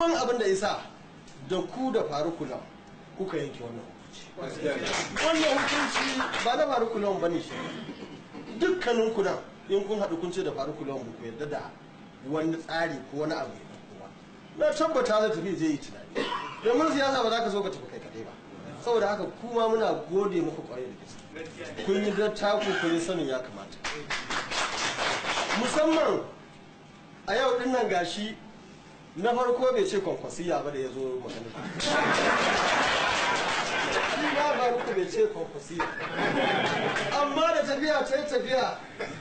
wani abin da isa da ku da farukulan kuka yanke wannan hukunci. Wannan hukunci ba na farukulan ba ne shi. Dukkanin ku nan in kun haɗu kun ce da farukulan ku yadda da wani tsari ko wani abu ya kowa. Na tabbata zai tafi zai yi tunani. Domin siyasa ba za ka so ka tafi kai kaɗai ba. Saboda haka kuma muna gode muku kwarai da gaske. Kun yi dattako kun yi sanin ya kamata. Musamman a yau din nan gashi na farko bai ce kwankwasiya ba da ya zo magana. Shi ba Baruku bai ce kwankwasiya. Amma da tafiya ta yi tafiya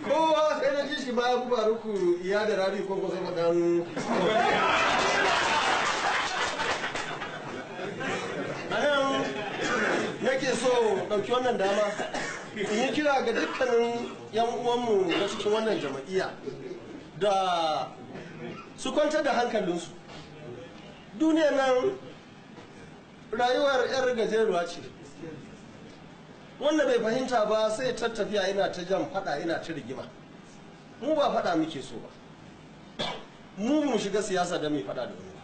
kowa sai na ji shi ma ya fi Baruku iya da Rabi kwankwasa madan. A nan nake so ɗauki wannan dama in yi kira ga dukkanin 'yan uwanmu na cikin wannan jama'iyya da su kwantar da hankalinsu. Duniya nan rayuwar 'yar gajeruwa ce, wanda bai fahimta ba sai tattafiya yana ta jan fada yana ta rigima. Mu ba fada muke so ba, mu shiga siyasa da mai fada da wani ba,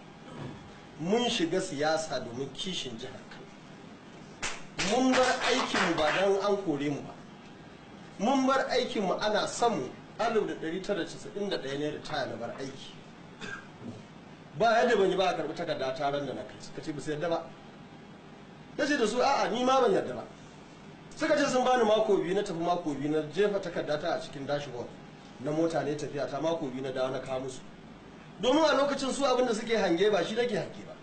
mun shiga siyasa domin kishin jihar Kano. Mun bar aikinmu ba don an kore mu ba, mun bar aikinmu ana samu 1991 ne da taya na bar aiki. Ba yadda ban yi ba a karɓi takarda taron da na kai, suka ce ba su yadda ba. Ya ce da su a'a ni ma ban yadda ba. Suka ce sun bani mako biyu na tafi mako biyu na jefa takarda ta a cikin dashboard na mota ne tafiya ta mako biyu na dawo na kawo musu. Domin a lokacin su abinda suke hange ba shi nake hange ba.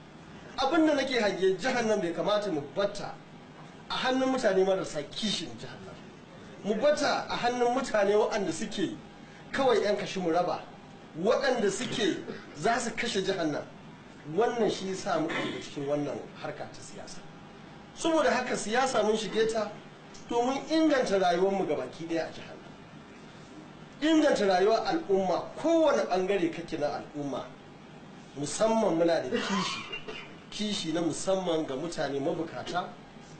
Abinda nake hange jihar nan bai kamata mu batta a hannun mutane marasa kishin jihar nan. Mu batta a hannun mutane waɗanda suke kawai 'yan kashi mu raba, waɗanda suke za su kashe jihar nan. Wannan shi yasa muka shiga cikin wannan harka ta siyasa. Saboda haka siyasa mun shige ta domin inganta rayuwarmu gabaki ɗaya a jihar nan. Inganta rayuwar al'umma, kowane ɓangare kake na al'umma, musamman muna da kishi na musamman ga mutane mabukata,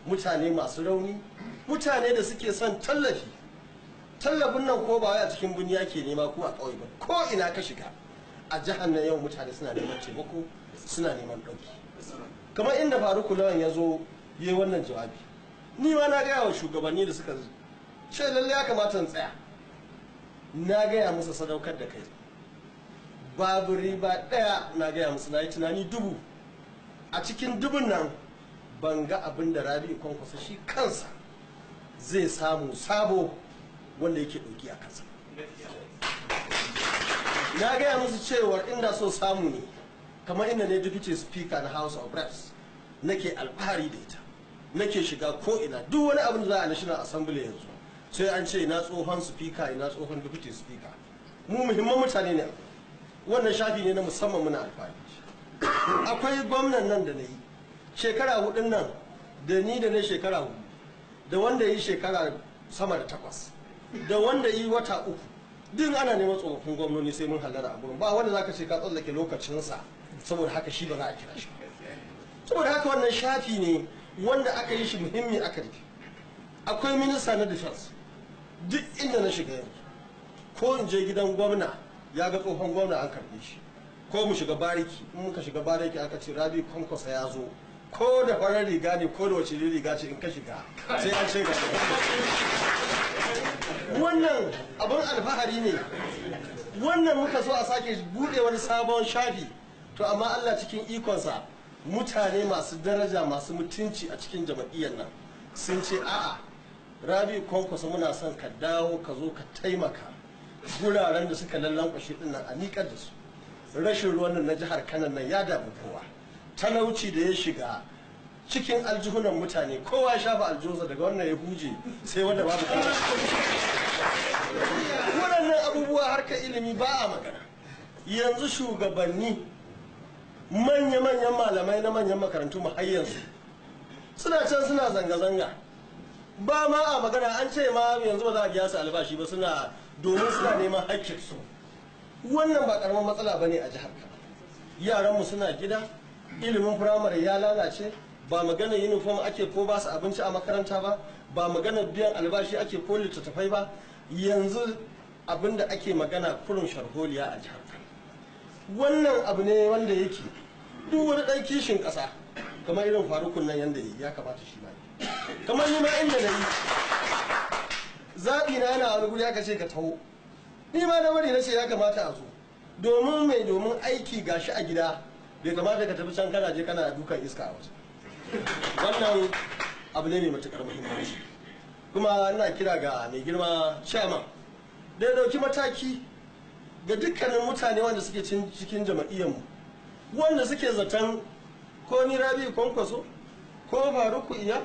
mutane masu rauni, mutane da suke son tallafi. Tallafin nan ko ba wai a cikin birni ake nema ko a ƙauye ba, ko ina ka shiga a jihar nan yau mutane suna neman taimako, suna neman ɗauki. Kamar inda Faruku Lawan ya zo yi wannan jawabi, ni ma na gaya wa shugabanni da suka ce lalle ya kamata in tsaya. Na gaya musu sadaukar da kai, babu riba ɗaya. Na gaya musu na yi tunani dubu, a cikin dubun nan ban ga abin da Rabi Kwankwasa shi kansa zai samu sabo wanda yake ɗauki a kansa. Na gaya musu cewar inda so samu ne, kamar inda ne deputy speaker na House of Reps nake alfahari da ita, nake shiga ko ina duk wani abin da za a National Assembly yanzu sai an ce ina tsohon speaker ina tsohon deputy speaker. Mu muhimman mutane ne, wannan shafi ne na musamman muna alfahari. Akwai gwamnan nan da na yi shekara hudun nan, da ni da na shekara hudu, da wanda yi shekara sama da 8, da wanda yi wata 3, duk ana neman tsofaffin gwamnoni sai mun hallara a gurin. Ba wanda zaka ce ka tsallake lokacinsa saboda haka shi ba za a kira shi. Saboda haka wannan shafi ne wanda aka yi shi muhimmi aka rufe. Akwai minista na defense, duk inda na shiga yanzu, ko in je gidan gwamna ya ga tsohon gwamna an karbe shi, ko mu shiga bariki, in muka shiga bariki aka ce Rabi Kwankwasa ya zo, ko da farar riga ne ko da wace riga ce in ka shiga sai an ce ga wannan abin alfahari ne. Wannan muka so a sake bude wani sabon shafi, to amma Allah cikin ikonsa mutane masu daraja masu mutunci a cikin jama'iyyar nan sun ce a'a Rabi Kwankwasa muna son ka dawo ka zo ka taimaka guraren da suka lallankwashe din nan a nikar da su. Rashin ruwan nan na jihar Kano nan ya damu kowa, talauci da ya shiga cikin aljihunan mutane, kowa ya shafa aljihunsa daga wannan ya huje sai wanda babu kowa. Waɗannan abubuwa harkar ilimi ba a magana. Yanzu shugabanni manya-manyan malamai na manyan makarantu mahayyansu suna can suna zanga-zanga, ba ma a magana. An ce ma yanzu ba za a biya su albashi ba domin suna neman haƙƙinsu. Wannan ba ƙaramin matsala ba ne a jihar Kano. Yaranmu suna gida, ilimin firamare ya lalace, ba magana uniform ake ko ba su abinci a makaranta ba, ba magana biyan albashi ake ko littattafai ba. Yanzu abinda ake magana kurin sharholiya a jihar Kano. Wannan abu ne wanda yake duk wani ɗan kishin ƙasa kamar irin farukun nan yadda ya kamata shi ba kamar ni ma inda na yi zaɓi na yana wani guri aka ce ka taho ni ma na bari na ce ya kamata a zo domin mai domin aiki gashi a gida bai kamata ka tafi can kana je kana dukan iska a waje wannan abu ne mai matuƙar muhimmanci kuma ina kira ga mai girma chairman da ya ɗauki mataki ga dukkanin mutane wanda suke cikin jama'iyyarmu wanda suke zaton ko ni Rabi Kwankwaso ko Faruku Iya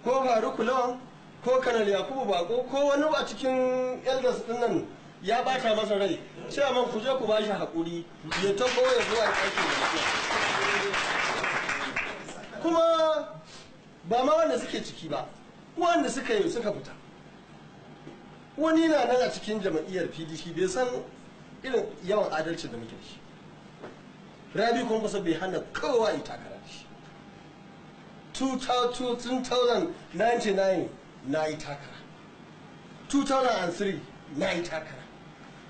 ko Faruku Lawan ko Kanal Yakubu Bako ko wani a cikin elders din nan ya bata masa rai cewa man ku je ku bashi hakuri ya ta koya zuwa aikin da kuma ba ma wanda suke ciki ba wanda suka fita wani na nan a cikin jama'iyyar PDP bai san irin yawan adalci da muke da shi Rabi Kwankwaso bai hana kowa yi takara da shi 2099 na yi takara 2003 na yi takara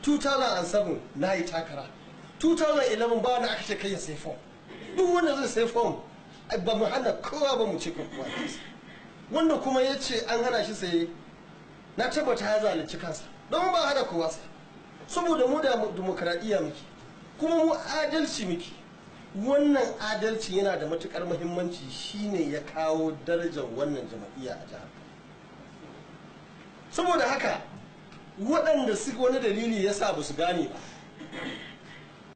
2007 na yi takara 2011 ba wanda aka ce kai ya sai fom duk wanda zai sai fom ba mu hana kowa ba mu ce kowa wanda kuma ya ce an hana shi saye na tabbata ya zalunci kansa don ba hana kowa sa saboda mu da demokradiyya muke kuma mu adalci muke wannan adalci yana da matukar muhimmanci shine ya kawo darajar wannan jama'iyya a jihar saboda haka waɗanda su wani dalili ya sa ba su gane ba